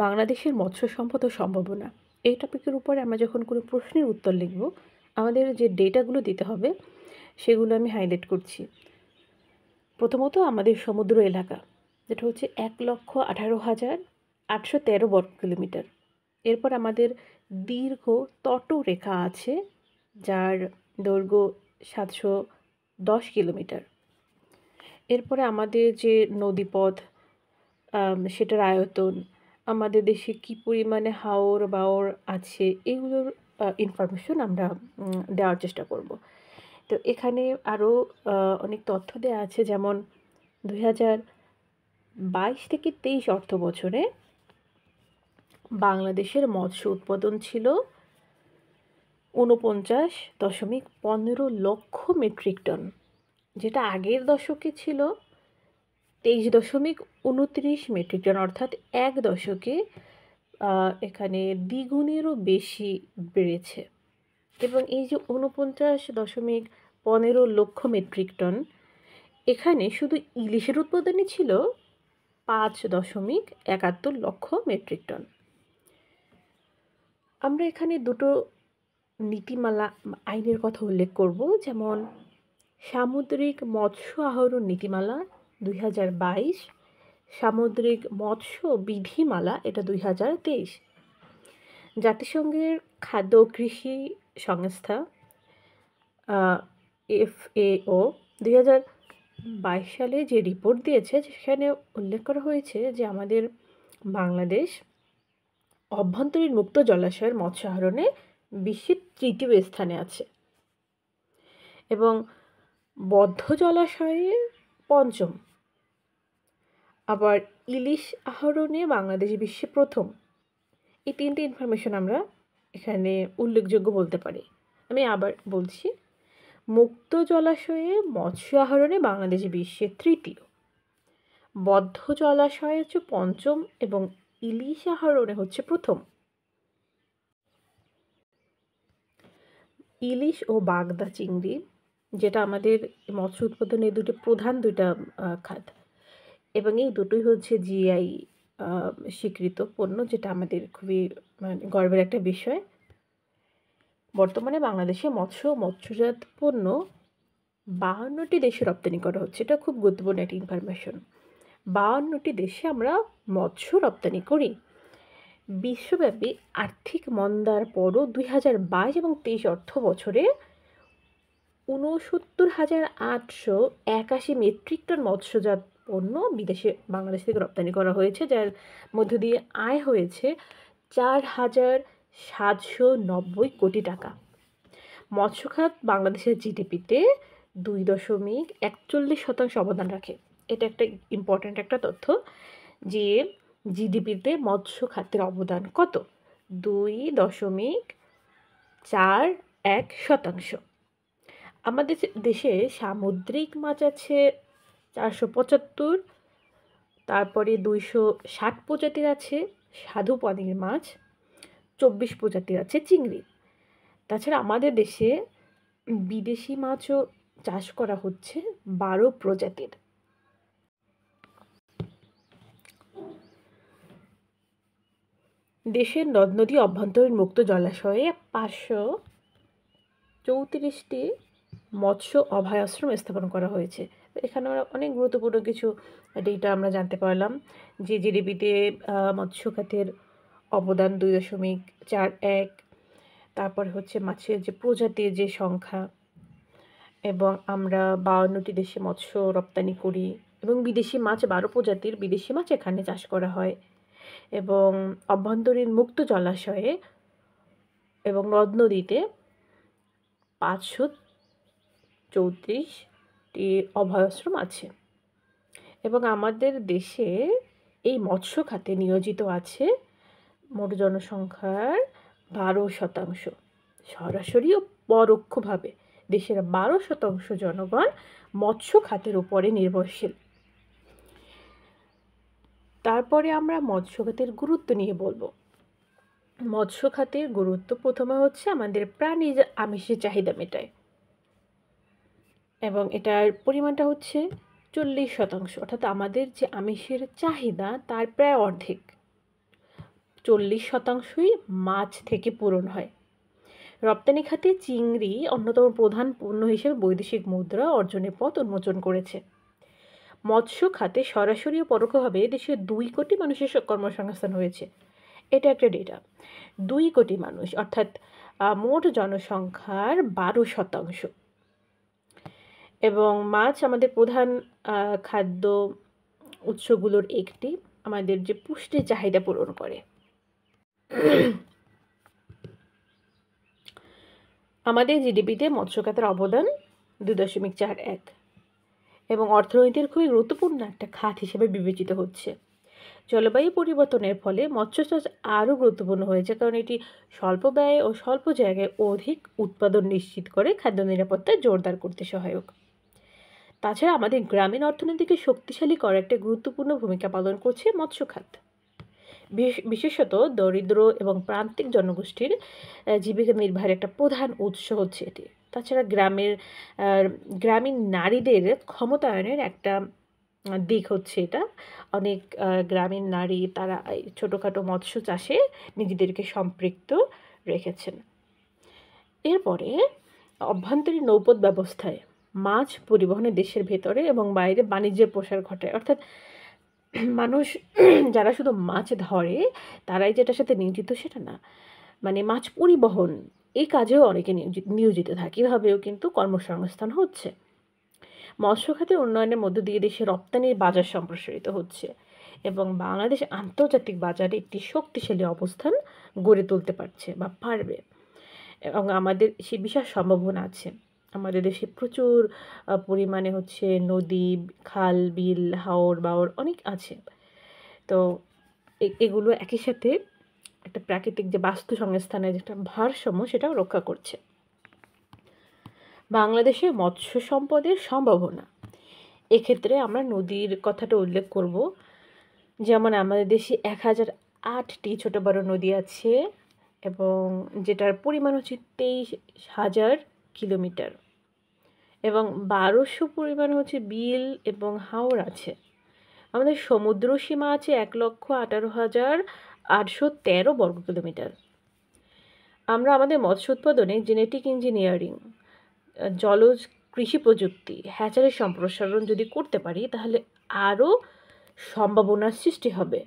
বাংলাদেশের মৎস্য সম্পদ ও সম্ভাবনা এই টপিকের উপরে আমরা যখন কোনো প্রশ্নের উত্তর লিখব আমাদের যে ডেটাগুলো দিতে হবে সেগুলো আমি হাইলাইট করছি। প্রথমত আমাদের সমুদ্র এলাকা, যেটা হচ্ছে 1,18,813 বর্গ কিলোমিটার। এরপর আমাদের দীর্ঘ তটরেখা আছে, যার দৈর্ঘ্য 710 কিলোমিটার। এরপরে আমাদের যে নদীপথ, সেটার আয়তন, আমাদের দেশে কী পরিমাণে হাওর বাওর আছে, এগুলোর ইনফরমেশন আমরা দেওয়ার চেষ্টা করব। তো এখানে আরও অনেক তথ্য দেওয়া আছে, যেমন 2022 থেকে 23 অর্থ বছরে বাংলাদেশের মৎস্য উৎপাদন ছিল 49.15 লক্ষ মেট্রিক টন, যেটা আগের দশকে ছিল 23.29 মেট্রিক টন, অর্থাৎ এক দশকে এখানে দ্বিগুণেরও বেশি বেড়েছে। এবং এই যে 49.15 লক্ষ মেট্রিক টন, এখানে শুধু ইলিশের উৎপাদনই ছিল 5.71 লক্ষ মেট্রিক টন। আমরা এখানে দুটো নীতিমালা আইনের কথা উল্লেখ করব, যেমন সামুদ্রিক মৎস্য আহরণ নীতিমালা 2022, সামুদ্রিক মৎস্য বিধিমালা এটা 2023। জাতিসংঘের খাদ্য ও কৃষি সংস্থা FAO 2022 সালে যে রিপোর্ট দিয়েছে সেখানে উল্লেখ করা হয়েছে যে আমাদের বাংলাদেশ অভ্যন্তরীণ মুক্ত জলাশয়ের মৎস্য আহরণে বিশ্বের 3য় স্থানে আছে এবং বদ্ধ জলাশয়ে 5ম। আবার ইলিশ আহরণে বাংলাদেশ বিশ্বে 1ম। এই 3টে ইনফরমেশন আমরা এখানে উল্লেখযোগ্য বলতে পারি। আমি আবার বলছি, মুক্ত জলাশয়ে মৎস্য আহরণে বাংলাদেশ বিশ্বের 3য়, বদ্ধ জলাশয়ে হচ্ছে 5ম এবং ইলিশ আহরণে হচ্ছে 1ম। ইলিশ ও বাগদা চিংড়ি, যেটা আমাদের মৎস্য উৎপাদনের প্রধান দুইটা খাত, এবং এই দুটোই হচ্ছে জিআই স্বীকৃত পণ্য, যেটা আমাদের খুবই গর্বের একটা বিষয়। বর্তমানে বাংলাদেশে মৎস্যজাত পণ্য 52টি দেশে রপ্তানি করা হচ্ছে। এটা খুব গুরুত্বপূর্ণ একটা ইনফরমেশন। 52টি দেশে আমরা মৎস্য রপ্তানি করি। বিশ্বব্যাপী আর্থিক মন্দার পরও 2022 এবং 23 অর্থ বছরে 69,881 মেট্রিক টন মৎস্যজাত পণ্য বাংলাদেশ থেকে রপ্তানি করা হয়েছে, যার মধ্য দিয়ে আয় হয়েছে 4,790 কোটি টাকা। মৎস্য খাত বাংলাদেশের জিডিপিতে 2.41% অবদান রাখে। এটা একটা ইম্পর্ট্যান্ট একটা তথ্য যে জিডিপিতে মৎস্য খাতের অবদান কত, 2.41%। আমাদের দেশে সামুদ্রিক মাছ আছে 475, তারপরে 260 প্রজাতির আছে স্বাদু পানির মাছ, 24 প্রজাতির আছে চিংড়ি। তাছাড়া আমাদের দেশে বিদেশি মাছও চাষ করা হচ্ছে 12 প্রজাতির। দেশের নদ নদী অভ্যন্তরীণ মুক্ত জলাশয়ে 534টি মৎস্য অভয়াশ্রম স্থাপন করা হয়েছে। এখানে আমরা অনেক গুরুত্বপূর্ণ কিছু ডেটা আমরা জানতে পারলাম, যে জিডিপিতে মৎস্য খাতের অবদান 2.41, তারপর হচ্ছে মাছের যে প্রজাতির যে সংখ্যা, এবং আমরা 52টি দেশে মৎস্য রপ্তানি করি, এবং বিদেশি মাছ 12 প্রজাতির বিদেশি মাছ এখানে চাষ করা হয়, এবং অভ্যন্তরীণ মুক্ত জলাশয়ে এবং নদ নদীতে 534টি অভয়াশ্রম আছে। এবং আমাদের দেশে এই মৎস্য খাতে নিয়োজিত আছে মোট জনসংখ্যার 12%। সরাসরি ও পরোক্ষভাবে দেশের 12% জনগণ মৎস্য খাতের উপরে নির্ভরশীল। তারপরে আমরা মৎস্য খাতের গুরুত্ব নিয়ে বলবো। মৎস্য খাতের গুরুত্ব প্রথমে হচ্ছে আমাদের প্রাণীজ আমিষের চাহিদা মেটায়, এবং এটার পরিমাণটা হচ্ছে 40%, অর্থাৎ আমাদের যে আমিষের চাহিদা তার প্রায় অর্ধেক। 40%ই মাছ থেকে পূরণ হয়। রপ্তানি খাতে চিংড়ি অন্যতম প্রধান পণ্য হিসেবে বৈদেশিক মুদ্রা অর্জনের পথ উন্মোচন করেছে। মৎস্য খাতে সরাসরি ও পরোক্ষভাবে দেশের 2 কোটি মানুষের কর্মসংস্থান হয়েছে। এটা একটা ডেটা। 2 কোটি মানুষ, অর্থাৎ মোট জনসংখ্যার 12%। এবং মাছ আমাদের প্রধান খাদ্য উৎসগুলোর একটি, আমাদের যে পুষ্টির চাহিদা পূরণ করে। আমাদের জিডিপিতে মৎস্য খাতের অবদান 2.41 এবং অর্থনীতির খুবই গুরুত্বপূর্ণ একটা খাত হিসেবে বিবেচিত হচ্ছে। জলবায়ু পরিবর্তনের ফলে মৎস্য চাষ আরও গুরুত্বপূর্ণ হয়েছে, কারণ এটি স্বল্প ব্যয়ে ও স্বল্প জায়গায় অধিক উৎপাদন নিশ্চিত করে খাদ্য নিরাপত্তা জোরদার করতে সহায়ক। তাছাড়া আমাদের গ্রামীণ অর্থনীতিকে শক্তিশালী করার একটা গুরুত্বপূর্ণ ভূমিকা পালন করছে মৎস্য খাত। বিশেষত দরিদ্র এবং প্রান্তিক জনগোষ্ঠীর জীবিকা নির্বাহের একটা প্রধান উৎস হচ্ছে এটি। তাছাড়া গ্রামীণ নারীদের ক্ষমতায়নের একটা দিক হচ্ছে এটা। অনেক গ্রামীণ নারী তারা ছোটোখাটো মৎস্য চাষে নিজেদেরকে সম্পৃক্ত রেখেছেন। এরপরে অভ্যন্তরীণ নৌপথ ব্যবস্থায় মাছ পরিবহনে দেশের ভেতরে এবং বাইরে বাণিজ্যের প্রসার ঘটায়। অর্থাৎ মানুষ যারা শুধু মাছ ধরে তারাই যেটার সাথে নিয়োজিত সেটা না, মানে মাছ পরিবহন এই কাজেও অনেকে নিয়োজিত থাকে। এভাবেও কিন্তু কর্মসংস্থান হচ্ছে। মৎস্য খাতের উন্নয়নের মধ্য দিয়ে দেশের রপ্তানির বাজার সম্প্রসারিত হচ্ছে এবং বাংলাদেশ আন্তর্জাতিক বাজারে একটি শক্তিশালী অবস্থান গড়ে তুলতে পারছে বা পারবে, এবং আমাদের সে বিশাল সম্ভাবনা আছে। আমাদের দেশে প্রচুর পরিমাণে হচ্ছে নদী, খাল, বিল, হাওর বাওর অনেক আছে। তো এগুলো একই সাথে একটা প্রাকৃতিক যে বাস্তু সংস্থানের যেটা ভারসাম্য সেটাও রক্ষা করছে। বাংলাদেশে মৎস্য সম্পদের সম্ভাবনা, এক্ষেত্রে আমরা নদীর কথাটা উল্লেখ করব। যেমন আমাদের দেশে 1008টি ছোটো বড় নদী আছে এবং যেটার পরিমাণ হচ্ছে 23,000 কিলোমিটার, এবং 1200 পরিমাণ হচ্ছে বিল এবং হাওর আছে। আমাদের সমুদ্র সীমা আছে 1,18,813 বর্গ কিলোমিটার। আমরা আমাদের মৎস্য উৎপাদনে জেনেটিক ইঞ্জিনিয়ারিং, জলজ কৃষি প্রযুক্তি, হ্যাচারি সম্প্রসারণ যদি করতে পারি তাহলে আরও সম্ভাবনার সৃষ্টি হবে।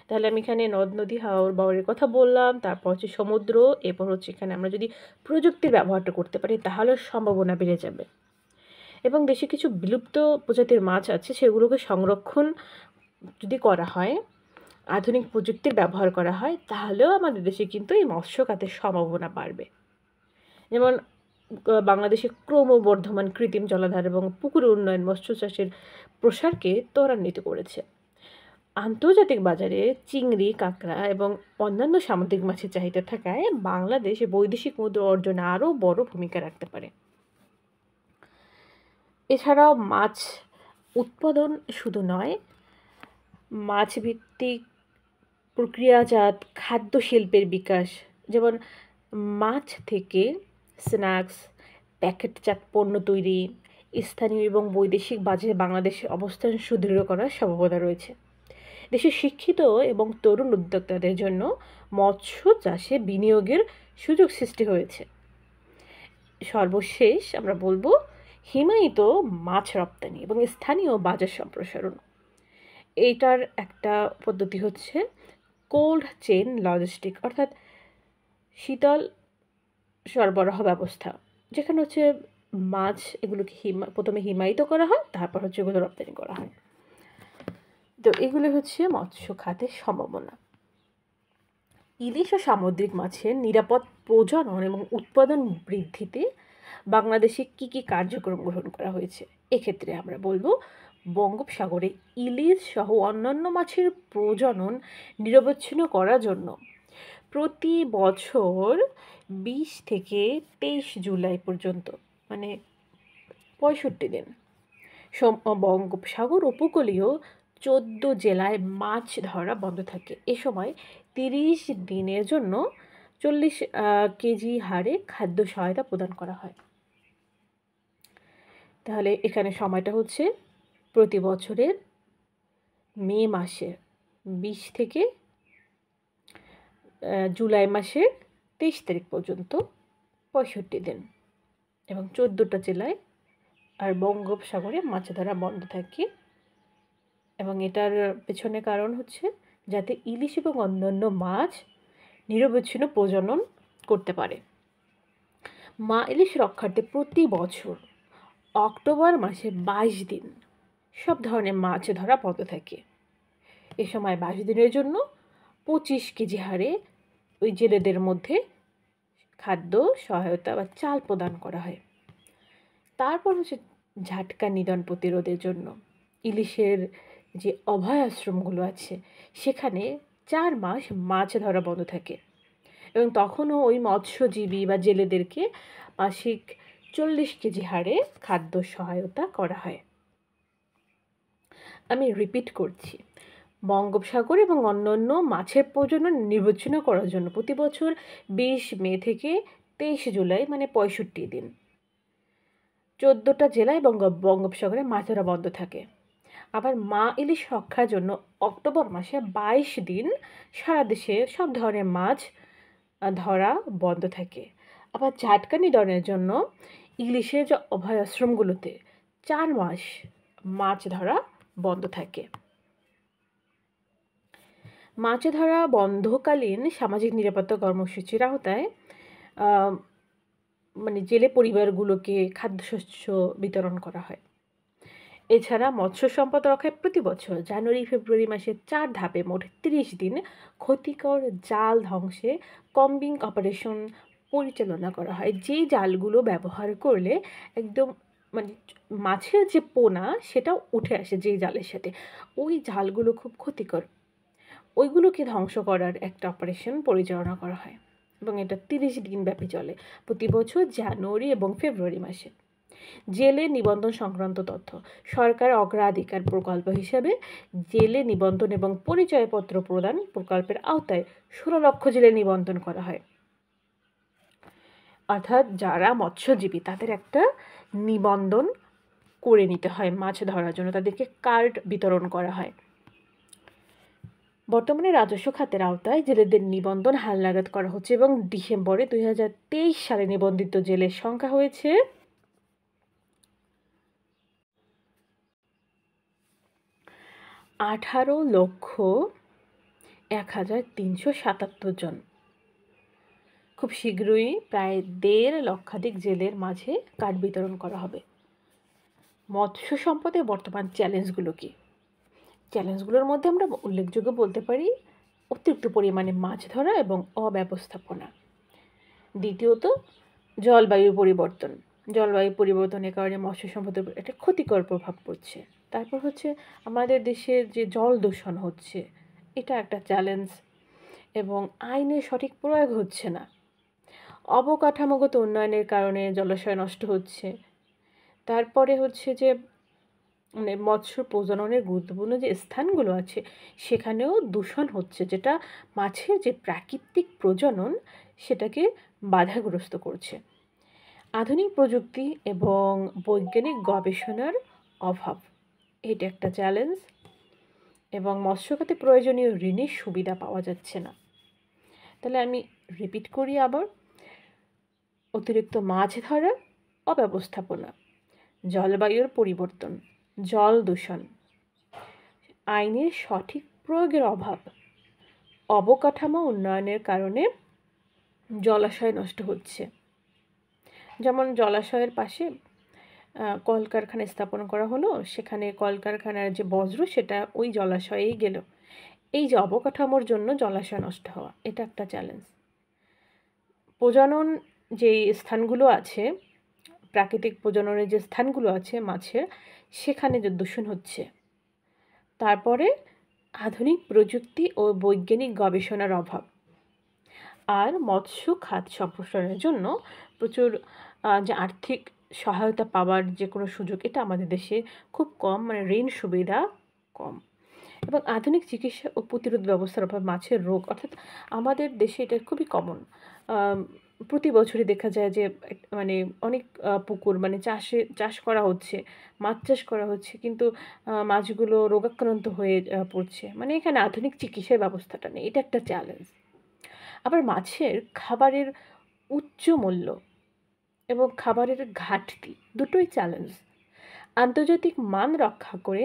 তাহলে আমি এখানে নদ নদী হাওর বাওরের কথা বললাম, তারপর হচ্ছে সমুদ্র, এরপর হচ্ছে এখানে আমরা যদি প্রযুক্তির ব্যবহারটা করতে পারি তাহলে সম্ভাবনা বেড়ে যাবে। এবং দেশে কিছু বিলুপ্ত প্রজাতির মাছ আছে, সেগুলোকে সংরক্ষণ যদি করা হয়, আধুনিক প্রযুক্তির ব্যবহার করা হয়, তাহলেও আমাদের দেশে কিন্তু এই মৎস্য খাতের সম্ভাবনা বাড়বে। যেমন বাংলাদেশে ক্রমবর্ধমান কৃত্রিম জলাধার এবং পুকুর উন্নয়ন মৎস্য চাষের প্রসারকে ত্বরান্বিত করেছে। আন্তর্জাতিক বাজারে চিংড়ি, কাঁকড়া এবং অন্যান্য সামুদ্রিক মাছের চাহিদা থাকায় বাংলাদেশ বৈদেশিক মুদ্রা অর্জনে আরও বড় ভূমিকা রাখতে পারে। এছাড়াও মাছ উৎপাদন শুধু নয়, মাছ ভিত্তিক প্রক্রিয়াজাত খাদ্য শিল্পের বিকাশ, যেমন মাছ থেকে স্ন্যাক্স, প্যাকেটজাত পণ্য তৈরি, স্থানীয় এবং বৈদেশিক বাজারে বাংলাদেশের অবস্থান সুদৃঢ় করার সম্ভাবনা রয়েছে। দেশের শিক্ষিত এবং তরুণ উদ্যোক্তাদের জন্য মৎস্য চাষে বিনিয়োগের সুযোগ সৃষ্টি হয়েছে। সর্বশেষ আমরা বলবো হিমায়িত মাছ রপ্তানি এবং স্থানীয় বাজার সম্প্রসারণ। এইটার একটা পদ্ধতি হচ্ছে কোল্ড চেইন লজিস্টিক, অর্থাৎ শীতল সরবরাহ ব্যবস্থা, যেখানে হচ্ছে মাছ এগুলোকে প্রথমে হিমায়িত করা হয়, তারপর হচ্ছে এগুলো রপ্তানি করা হয়। তো এগুলো হচ্ছে মৎস্য খাতের সম্ভাবনা। ইলিশ ও সামুদ্রিক মাছের নিরাপদ প্রজনন এবং উৎপাদন বৃদ্ধিতে বাংলাদেশে কী কী কার্যক্রম গ্রহণ করা হয়েছে, এক্ষেত্রে আমরা বলবো বঙ্গোপসাগরে ইলিশ সহ অন্যান্য মাছের প্রজনন নিরবচ্ছিন্ন করার জন্য প্রতি বছর 20 থেকে 23 জুলাই পর্যন্ত, মানে 65 দিন, বঙ্গোপসাগর উপকূলীয় 14 জেলায় মাছ ধরা বন্ধ থাকে। এ সময় 30 দিনের জন্য 40 কেজি হারে খাদ্য সহায়তা প্রদান করা হয়। তাহলে এখানে সময়টা হচ্ছে প্রতি বছরের মে মাসে 20 থেকে জুলাই মাসের 23 তারিখ পর্যন্ত 65 দিন, এবং 14টা জেলায় আর বঙ্গোপসাগরে মাছ ধরা বন্ধ থাকে। এবং এটার পেছনে কারণ হচ্ছে যাতে ইলিশ এবং অন্যান্য মাছ নিরবচ্ছিন্ন প্রজনন করতে পারে। মা ইলিশ রক্ষার্থে প্রতি বছর অক্টোবর মাসে 22 দিন সব ধরনের মাছ ধরা বন্ধ থাকে। এ সময় 22 দিনের জন্য 25 কেজি হারে ওই জেলেদের মধ্যে খাদ্য সহায়তা বা চাল প্রদান করা হয়। তারপর হচ্ছে ঝাটকা নিধন প্রতিরোধের জন্য ইলিশের যে অভয় আশ্রমগুলো আছে সেখানে 4 মাস মাছ ধরা বন্ধ থাকে, এবং তখনও ওই মৎস্যজীবী বা জেলেদেরকে মাসিক 40 কেজি হারে খাদ্য সহায়তা করা হয়। আমি রিপিট করছি, বঙ্গোপসাগর এবং অন্যান্য মাছের প্রজনন নির্বিচ্ছিন্ন করার জন্য প্রতি বছর 20 মে থেকে 23 জুলাই মানে 65 দিন 14টা জেলায় এবং বঙ্গোপসাগরে মাছ ধরা বন্ধ থাকে। আবার মা ইলিশ রক্ষার জন্য অক্টোবর মাসে 22 দিন সারা দেশে সব ধরনের মাছ ধরা বন্ধ থাকে। আবার ঝাটকা নিধনের জন্য ইলিশের যে অভয় আশ্রমগুলোতে 4 মাস মাছ ধরা বন্ধ থাকে। মাছ ধরা বন্ধকালীন সামাজিক নিরাপত্তা কর্মসূচির আওতায় মানে জেলে পরিবারগুলোকে খাদ্যশস্য বিতরণ করা হয়। এছাড়া মৎস্য সম্পদ রক্ষায় প্রতি বছর জানুয়ারি ফেব্রুয়ারি মাসে 4 ধাপে মোট 30 দিন ক্ষতিকর জাল ধ্বংসে কম্বিং অপারেশন পরিচালনা করা হয়। যেই জালগুলো ব্যবহার করলে একদম মানে মাছের যে পোনা সেটাও উঠে আসে যেই জালের সাথে, ওই জালগুলো খুব ক্ষতিকর, ওইগুলোকে ধ্বংস করার একটা অপারেশন পরিচালনা করা হয়, এবং এটা 30 দিন ব্যাপী চলে প্রতি বছর জানুয়ারি এবং ফেব্রুয়ারি মাসে। জেলে নিবন্ধন সংক্রান্ত তথ্য, সরকার অগ্রাধিকার প্রকল্প হিসেবে জেলে নিবন্ধন এবং পরিচয়পত্র প্রদান প্রকল্পের আওতায় 16 লক্ষ জেলে নিবন্ধন করা হয়। অর্থাৎ যারা মৎস্যজীবী তাদের একটা নিবন্ধন করে নিতে হয় মাছ ধরার জন্য, তাদেরকে কার্ড বিতরণ করা হয়। বর্তমানে রাজস্ব খাতের আওতায় জেলেদের নিবন্ধন হালনাগাদ করা হচ্ছে, এবং ডিসেম্বরে 2023 সালে নিবন্ধিত জেলের সংখ্যা হয়েছে 18,01,377 জন। খুব শীঘ্রই প্রায় 1.5 লক্ষাধিক জেলের মাঝে কার্ড বিতরণ করা হবে। মৎস্য সম্পদে বর্তমান চ্যালেঞ্জগুলো কি? চ্যালেঞ্জগুলোর মধ্যে আমরা উল্লেখযোগ্য বলতে পারি অতিরিক্ত পরিমাণে মাছ ধরা এবং অব্যবস্থাপনা। দ্বিতীয়ত জলবায়ু পরিবর্তন। জলবায়ু পরিবর্তনের কারণে মৎস্য সম্পদের উপর একটা ক্ষতিকর প্রভাব পড়ছে। তারপর হচ্ছে আমাদের দেশের যে জল দূষণ হচ্ছে, এটা একটা চ্যালেঞ্জ, এবং আইনের সঠিক প্রয়োগ হচ্ছে না। অবকাঠামোগত উন্নয়নের কারণে জলাশয় নষ্ট হচ্ছে। তারপরে হচ্ছে যে মানে মৎস্য প্রজননের গুরুত্বপূর্ণ যে স্থানগুলো আছে সেখানেও দূষণ হচ্ছে, যেটা মাছের যে প্রাকৃতিক প্রজনন সেটাকে বাধাগ্রস্ত করছে। আধুনিক প্রযুক্তি এবং বৈজ্ঞানিক গবেষণার অভাব, এটা একটা চ্যালেঞ্জ, এবং মৎস্যখাতে প্রয়োজনীয় ঋণের সুবিধা পাওয়া যাচ্ছে না। তাহলে আমি রিপিট করি আবার, অতিরিক্ত মাছ ধরা, অব্যবস্থাপনা, জলবায়ুর পরিবর্তন, জল দূষণ, আইনের সঠিক প্রয়োগের অভাব, অবকাঠামো উন্নয়নের কারণে জলাশয় নষ্ট হচ্ছে। যেমন জলাশয়ের পাশে কলকারখানা স্থাপন করা হলো, সেখানে কলকারখানার যে বজ্র সেটা ওই জলাশয়েই গেল। এই যে অবকাঠামোর জন্য জলাশয় নষ্ট হওয়া, এটা একটা চ্যালেঞ্জ। প্রজনন যে স্থানগুলো আছে, প্রাকৃতিক প্রজননের যে স্থানগুলো আছে মাছের, সেখানে যে দূষণ হচ্ছে। তারপরে আধুনিক প্রযুক্তি ও বৈজ্ঞানিক গবেষণার অভাব, আর মৎস্য খাত সম্প্রসারণের জন্য প্রচুর যে আর্থিক সহায়তা পাওয়ার যে কোনো সুযোগ, এটা আমাদের দেশে খুব কম, মানে ঋণ সুবিধা কম, এবং আধুনিক চিকিৎসা ও প্রতিরোধ ব্যবস্থার অভাব, মাছের রোগ, অর্থাৎ আমাদের দেশে এটা খুবই কমন। প্রতি বছরই দেখা যায় যে মানে অনেক পুকুর মানে চাষ করা হচ্ছে, মাছ চাষ করা হচ্ছে, কিন্তু মাছগুলো রোগাক্রান্ত হয়ে পড়ছে, মানে এখানে আধুনিক চিকিৎসার ব্যবস্থাটা নেই, এটা একটা চ্যালেঞ্জ। আবার মাছের খাবারের উচ্চ মূল্য এবং খাবারের ঘাটতি দুটোই চ্যালেঞ্জ। আন্তর্জাতিক মান রক্ষা করে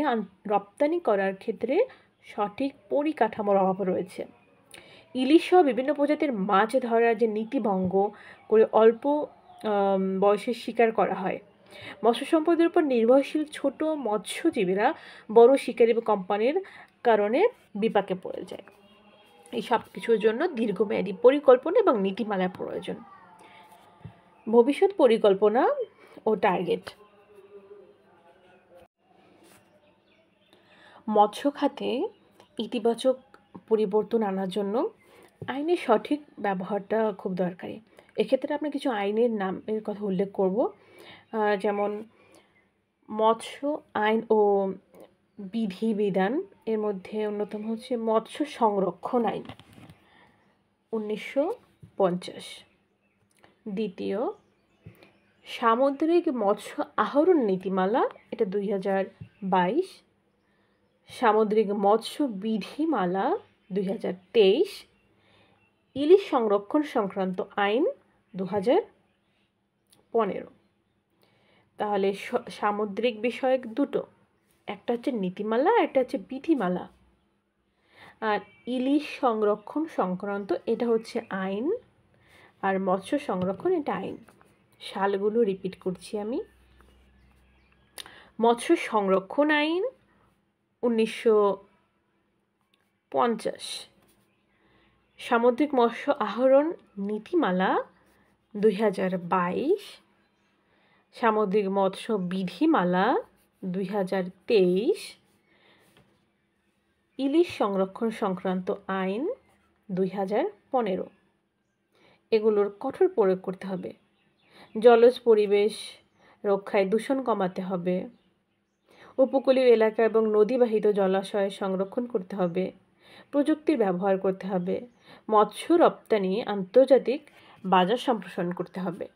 রপ্তানি করার ক্ষেত্রে সঠিক পরিকাঠামোর অভাব রয়েছে। ইলিশ সহ বিভিন্ন প্রজাতির মাছ ধরার যে নীতিভঙ্গ করে অল্প বয়সে শিকার করা হয়। মৎস্য সম্পদের উপর নির্ভরশীল ছোট মৎস্যজীবীরা বড় শিকারী বা কোম্পানির কারণে বিপাকে পড়ে যায়। এই সব কিছুর জন্য দীর্ঘমেয়াদী পরিকল্পনা এবং নীতিমালার প্রয়োজন। ভবিষ্যৎ পরিকল্পনা ও টার্গেট। মৎস্য খাতে ইতিবাচক পরিবর্তন আনার জন্য আইনের সঠিক ব্যবহারটা খুব দরকারি। এক্ষেত্রে আমরা কিছু আইনের নামের কথা উল্লেখ করব, যেমন মৎস্য আইন ও বিধিবিধান। এর মধ্যে অন্যতম হচ্ছে মৎস্য সংরক্ষণ আইন 1950। দ্বিতীয়, সামুদ্রিক মৎস্য আহরণ নীতিমালা, এটা 2022। সামুদ্রিক মৎস্য বিধিমালা 2023। ইলিশ সংরক্ষণ সংক্রান্ত আইন 2015। তাহলে সামুদ্রিক বিষয়ক দুটো, একটা হচ্ছে নীতিমালা, একটা হচ্ছে বিধিমালা। আর ইলিশ সংরক্ষণ সংক্রান্ত এটা হচ্ছে আইন, আর মৎস্য সংরক্ষণ এটা আইন। সালগুলো রিপিট করছি আমি। মৎস্য সংরক্ষণ আইন 1950। সামুদ্রিক মৎস্য আহরণ নীতিমালা 2022। সামুদ্রিক মৎস্য বিধিমালা 2023। ইলিশ সংরক্ষণ সংক্রান্ত আইন 2015। এগুলোর কঠোর প্রয়োগ করতে হবে। জলজ পরিবেশ রক্ষায় দূষণ কমাতে হবে। উপকূলীয় এলাকা এবং নদীবাহিত জলাশয় সংরক্ষণ করতে হবে। প্রযুক্তির ব্যবহার করতে হবে। মৎস্য রপ্তানি আন্তর্জাতিক বাজার সম্প্রসারণ করতে হবে।